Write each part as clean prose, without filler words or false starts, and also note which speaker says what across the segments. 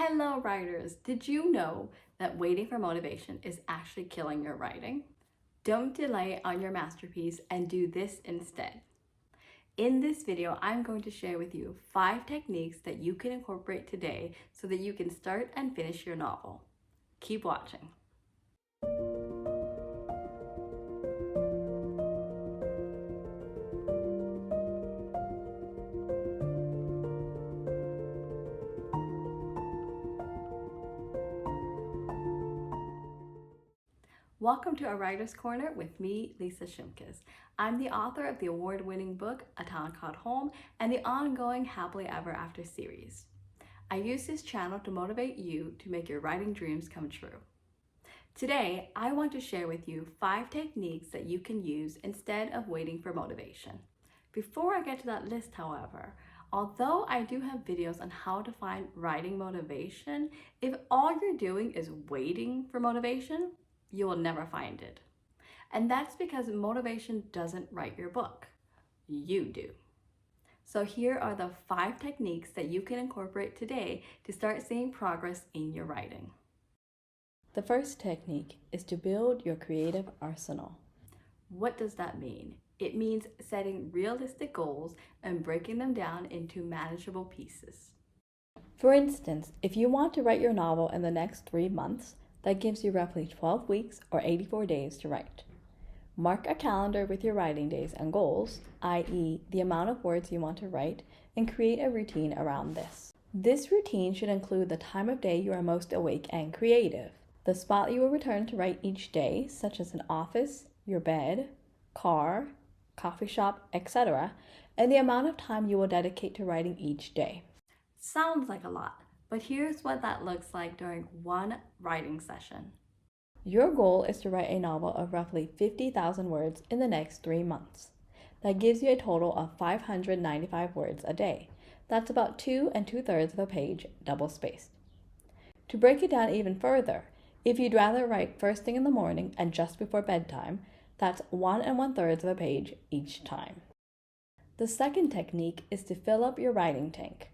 Speaker 1: Hello writers! Did you know that waiting for motivation is actually killing your writing? Don't delay on your masterpiece and do this instead. In this video, I'm going to share with you 5 techniques that you can incorporate today so that you can start and finish your novel. Keep watching. Welcome to A Writer's Corner with me, Lisa Shimkus. I'm the author of the award-winning book, A Town Called Home, and the ongoing Happily Ever After series. I use this channel to motivate you to make your writing dreams come true. Today, I want to share with you 5 techniques that you can use instead of waiting for motivation. Before I get to that list, however, although I do have videos on how to find writing motivation, if all you're doing is waiting for motivation, you will never find it. And that's because motivation doesn't write your book. You do. So here are the 5 techniques that you can incorporate today to start seeing progress in your writing.
Speaker 2: The first technique is to build your creative arsenal.
Speaker 1: What does that mean? It means setting realistic goals and breaking them down into manageable pieces.
Speaker 2: For instance, if you want to write your novel in the next 3 months, that gives you roughly 12 weeks or 84 days to write. Mark a calendar with your writing days and goals, i.e. the amount of words you want to write, and create a routine around this. This routine should include the time of day you are most awake and creative, the spot you will return to write each day, such as an office, your bed, car, coffee shop, etc., and the amount of time you will dedicate to writing each day.
Speaker 1: Sounds like a lot, but here's what that looks like during one writing session.
Speaker 2: Your goal is to write a novel of roughly 50,000 words in the next 3 months. That gives you a total of 595 words a day. That's about 2 2/3 of a page, double-spaced. To break it down even further, if you'd rather write first thing in the morning and just before bedtime, that's 1 1/3 of a page each time. The second technique is to fill up your writing tank.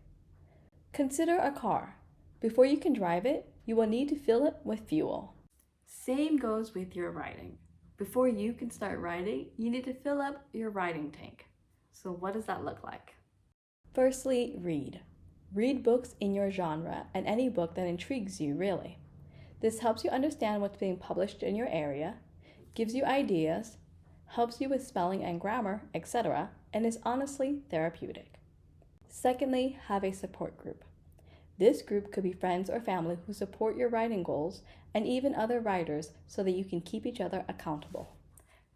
Speaker 2: Consider a car. Before you can drive it, you will need to fill it with fuel.
Speaker 1: Same goes with your writing. Before you can start writing, you need to fill up your writing tank. So what does that look like?
Speaker 2: Firstly, read. Read books in your genre and any book that intrigues you, really. This helps you understand what's being published in your area, gives you ideas, helps you with spelling and grammar, etc., and is honestly therapeutic. Secondly, have a support group. This group could be friends or family who support your writing goals and even other writers so that you can keep each other accountable.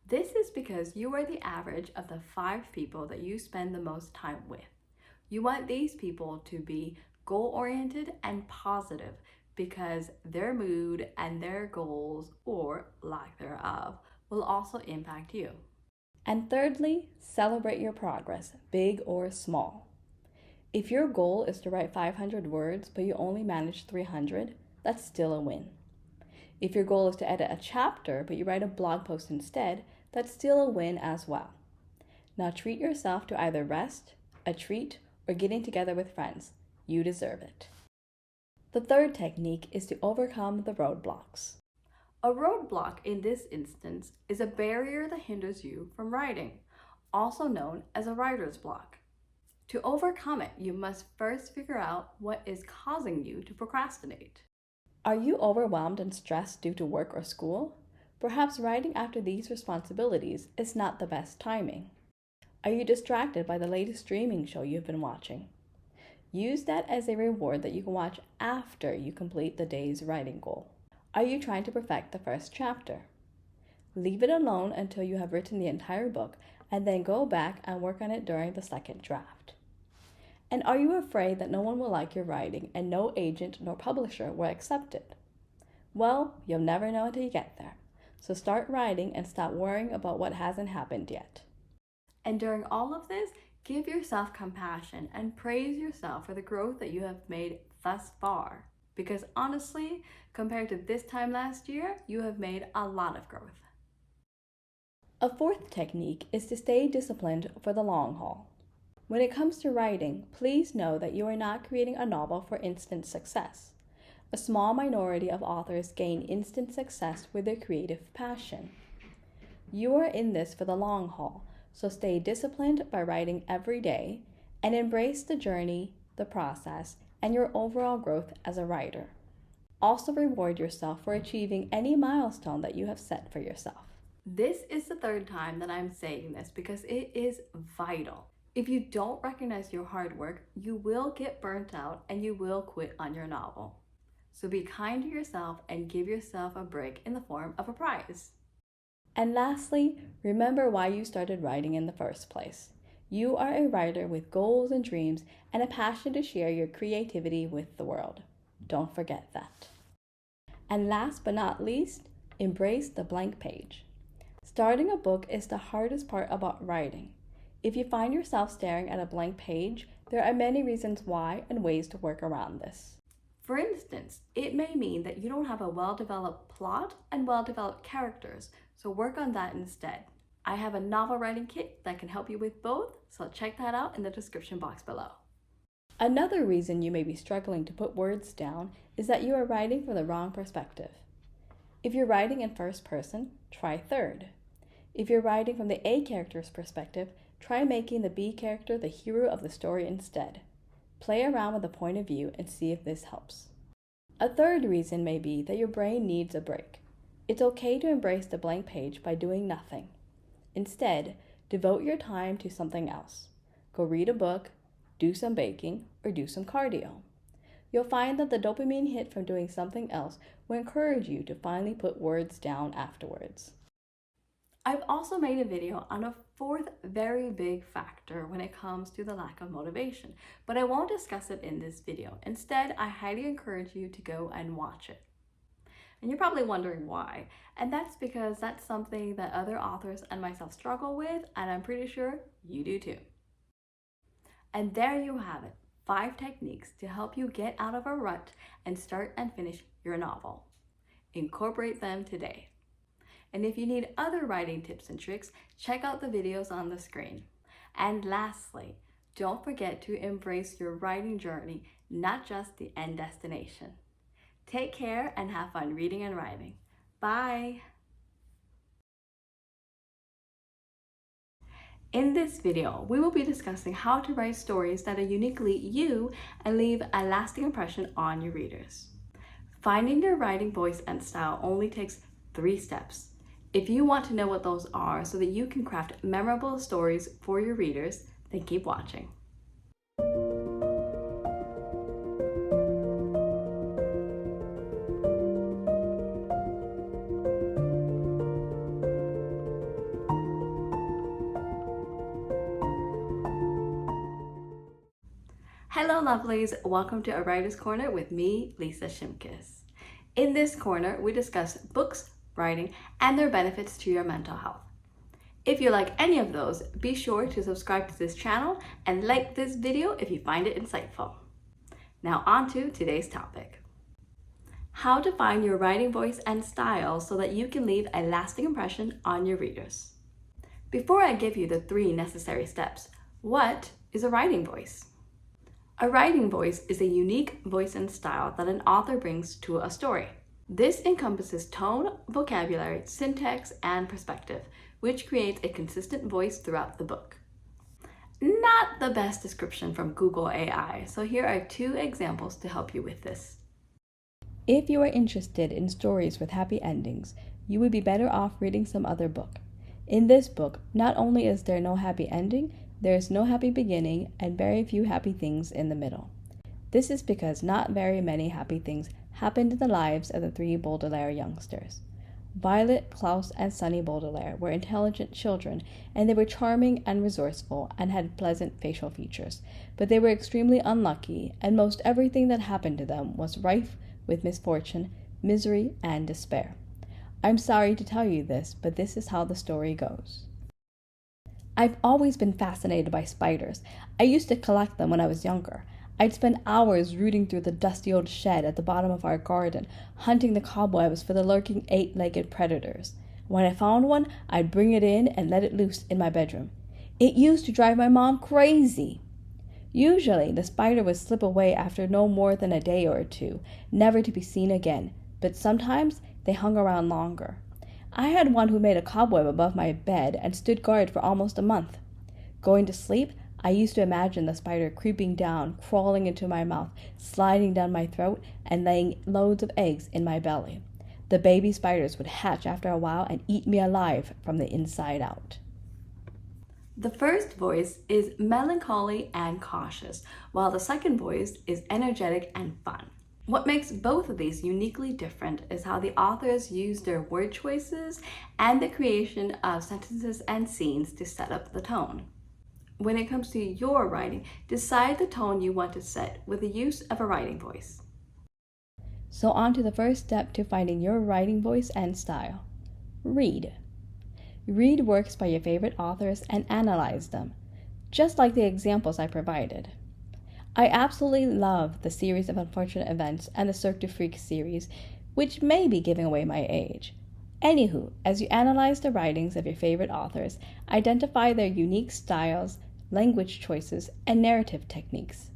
Speaker 1: This is because you are the average of the 5 people that you spend the most time with. You want these people to be goal-oriented and positive because their mood and their goals, or lack thereof, will also impact you.
Speaker 2: And thirdly, celebrate your progress, big or small. If your goal is to write 500 words but you only managed 300, that's still a win. If your goal is to edit a chapter but you write a blog post instead, that's still a win as well. Now treat yourself to either rest, a treat, or getting together with friends. You deserve it. The third technique is to overcome the roadblocks.
Speaker 1: A roadblock in this instance is a barrier that hinders you from writing, also known as a writer's block. To overcome it, you must first figure out what is causing you to procrastinate.
Speaker 2: Are you overwhelmed and stressed due to work or school? Perhaps writing after these responsibilities is not the best timing. Are you distracted by the latest streaming show you've been watching? Use that as a reward that you can watch after you complete the day's writing goal. Are you trying to perfect the first chapter? Leave it alone until you have written the entire book and then go back and work on it during the second draft. And are you afraid that no one will like your writing and no agent nor publisher will accept it? Well, you'll never know until you get there. So start writing and stop worrying about what hasn't happened yet.
Speaker 1: And during all of this, give yourself compassion and praise yourself for the growth that you have made thus far. Because honestly, compared to this time last year, you have made a lot of growth.
Speaker 2: A fourth technique is to stay disciplined for the long haul. When it comes to writing, please know that you are not creating a novel for instant success. A small minority of authors gain instant success with their creative passion. You are in this for the long haul, so stay disciplined by writing every day and embrace the journey, the process, and your overall growth as a writer. Also reward yourself for achieving any milestone that you have set for yourself.
Speaker 1: This is the third time that I'm saying this because it is vital. If you don't recognize your hard work, you will get burnt out and you will quit on your novel. So be kind to yourself and give yourself a break in the form of a prize.
Speaker 2: And lastly, remember why you started writing in the first place. You are a writer with goals and dreams and a passion to share your creativity with the world. Don't forget that. And last but not least, embrace the blank page. Starting a book is the hardest part about writing. If you find yourself staring at a blank page, there are many reasons why and ways to work around this.
Speaker 1: For instance, it may mean that you don't have a well-developed plot and well-developed characters, so work on that instead. I have a novel writing kit that can help you with both, so check that out in the description box below.
Speaker 2: Another reason you may be struggling to put words down is that you are writing from the wrong perspective. If you're writing in first person, try third. If you're writing from the A character's perspective, try making the B character the hero of the story instead. Play around with the point of view and see if this helps. A third reason may be that your brain needs a break. It's okay to embrace the blank page by doing nothing. Instead, devote your time to something else. Go read a book, do some baking, or do some cardio. You'll find that the dopamine hit from doing something else will encourage you to finally put words down afterwards.
Speaker 1: I've also made a video on a fourth very big factor when it comes to the lack of motivation, but I won't discuss it in this video. Instead, I highly encourage you to go and watch it. And you're probably wondering why, and that's because that's something that other authors and myself struggle with, and I'm pretty sure you do too. And there you have it, 5 techniques to help you get out of a rut and start and finish your novel. Incorporate them today. And if you need other writing tips and tricks, check out the videos on the screen. And lastly, don't forget to embrace your writing journey, not just the end destination. Take care and have fun reading and writing. Bye! In this video, we will be discussing how to write stories that are uniquely you and leave a lasting impression on your readers. Finding your writing voice and style only takes 3 steps. If you want to know what those are so that you can craft memorable stories for your readers, then keep watching. Hello lovelies, welcome to A Writer's Corner with me, Lisa Shimkus. In this corner, we discuss books, writing, and their benefits to your mental health. If you like any of those, be sure to subscribe to this channel and like this video if you find it insightful. Now on to today's topic. How to find your writing voice and style so that you can leave a lasting impression on your readers. Before I give you the 3 necessary steps, what is a writing voice? A writing voice is a unique voice and style that an author brings to a story. This encompasses tone, vocabulary, syntax, and perspective, which creates a consistent voice throughout the book. Not the best description from Google AI, so here are 2 examples to help you with this.
Speaker 2: If you are interested in stories with happy endings, you would be better off reading some other book. In this book, not only is there no happy ending, there is no happy beginning and very few happy things in the middle. This is because not very many happy things happened in the lives of the 3 Baudelaire youngsters. Violet, Klaus, and Sunny Baudelaire were intelligent children, and they were charming and resourceful and had pleasant facial features, but they were extremely unlucky, and most everything that happened to them was rife with misfortune, misery, and despair. I'm sorry to tell you this, but this is how the story goes. I've always been fascinated by spiders. I used to collect them when I was younger. I'd spend hours rooting through the dusty old shed at the bottom of our garden, hunting the cobwebs for the lurking 8-legged predators. When I found one, I'd bring it in and let it loose in my bedroom. It used to drive my mom crazy. Usually, the spider would slip away after no more than a day or two, never to be seen again, but sometimes they hung around longer. I had one who made a cobweb above my bed and stood guard for almost a month. Going to sleep, I used to imagine the spider creeping down, crawling into my mouth, sliding down my throat, and laying loads of eggs in my belly. The baby spiders would hatch after a while and eat me alive from the inside out.
Speaker 1: The first voice is melancholy and cautious, while the second voice is energetic and fun. What makes both of these uniquely different is how the authors use their word choices and the creation of sentences and scenes to set up the tone. When it comes to your writing, decide the tone you want to set with the use of a writing voice.
Speaker 2: So on to the first step to finding your writing voice and style. Read. Read works by your favorite authors and analyze them, just like the examples I provided. I absolutely love the series of unfortunate events and the Cirque du Freak series, which may be giving away my age. Anywho, as you analyze the writings of your favorite authors, identify their unique styles, language choices, and narrative techniques.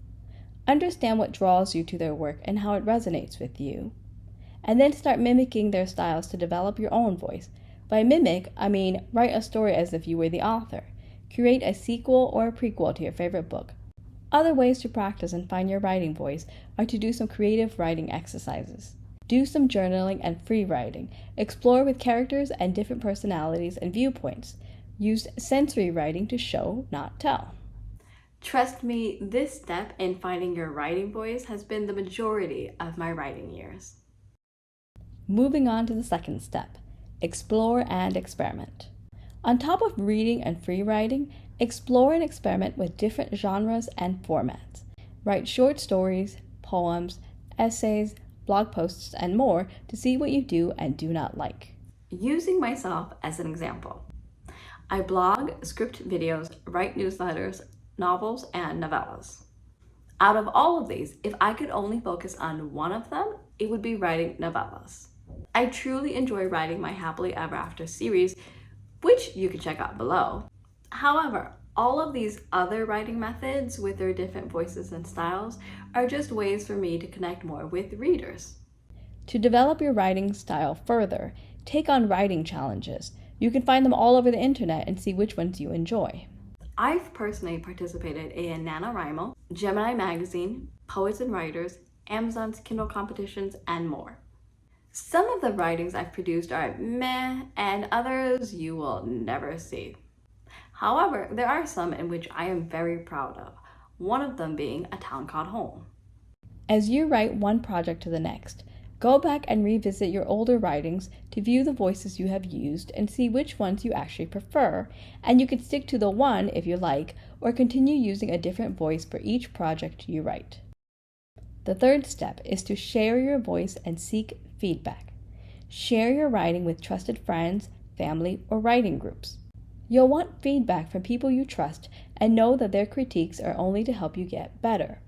Speaker 2: Understand what draws you to their work and how it resonates with you. And then start mimicking their styles to develop your own voice. By mimic, I mean write a story as if you were the author. Create a sequel or a prequel to your favorite book. Other ways to practice and find your writing voice are to do some creative writing exercises. Do some journaling and free writing. Explore with characters and different personalities and viewpoints. Use sensory writing to show, not tell.
Speaker 1: Trust me, this step in finding your writing voice has been the majority of my writing years.
Speaker 2: Moving on to the second step, explore and experiment. On top of reading and free writing, explore and experiment with different genres and formats. Write short stories, poems, essays, blog posts, and more to see what you do and do not like.
Speaker 1: Using myself as an example, I blog, script videos, write newsletters, novels, and novellas. Out of all of these, if I could only focus on one of them, it would be writing novellas. I truly enjoy writing my Happily Ever After series, which you can check out below. However, all of these other writing methods with their different voices and styles are just ways for me to connect more with readers.
Speaker 2: To develop your writing style further, take on writing challenges. You can find them all over the internet and see which ones you enjoy.
Speaker 1: I've personally participated in NaNoWriMo, Gemini Magazine, Poets and Writers, Amazon's Kindle competitions, and more. Some of the writings I've produced are meh, and others you will never see. However, there are some in which I am very proud of, one of them being A Town Called Home.
Speaker 2: As you write one project to the next, go back and revisit your older writings to view the voices you have used and see which ones you actually prefer, and you can stick to the one if you like, or continue using a different voice for each project you write. The third step is to share your voice and seek feedback. Share your writing with trusted friends, family, or writing groups. You'll want feedback from people you trust and know that their critiques are only to help you get better.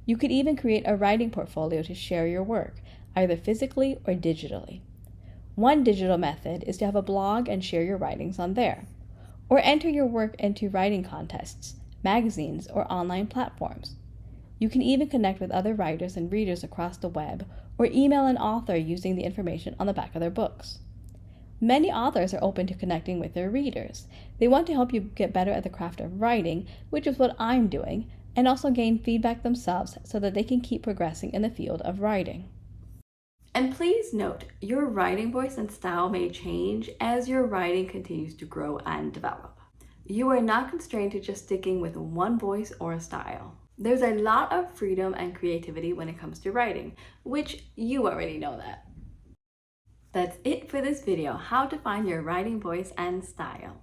Speaker 2: You could even create a writing portfolio to share your work, either physically or digitally. One digital method is to have a blog and share your writings on there, or enter your work into writing contests, magazines, or online platforms. You can even connect with other writers and readers across the web, or email an author using the information on the back of their books. Many authors are open to connecting with their readers. They want to help you get better at the craft of writing, which is what I'm doing, and also gain feedback themselves so that they can keep progressing in the field of writing.
Speaker 1: And please note, your writing voice and style may change as your writing continues to grow and develop. You are not constrained to just sticking with one voice or style. There's a lot of freedom and creativity when it comes to writing, which you already know that. That's it for this video, how to find your writing voice and style.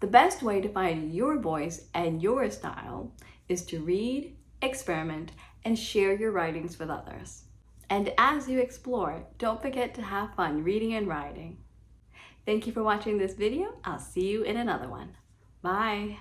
Speaker 1: The best way to find your voice and your style is to read, experiment, and share your writings with others. And as you explore, don't forget to have fun reading and writing. Thank you for watching this video. I'll see you in another one. Bye.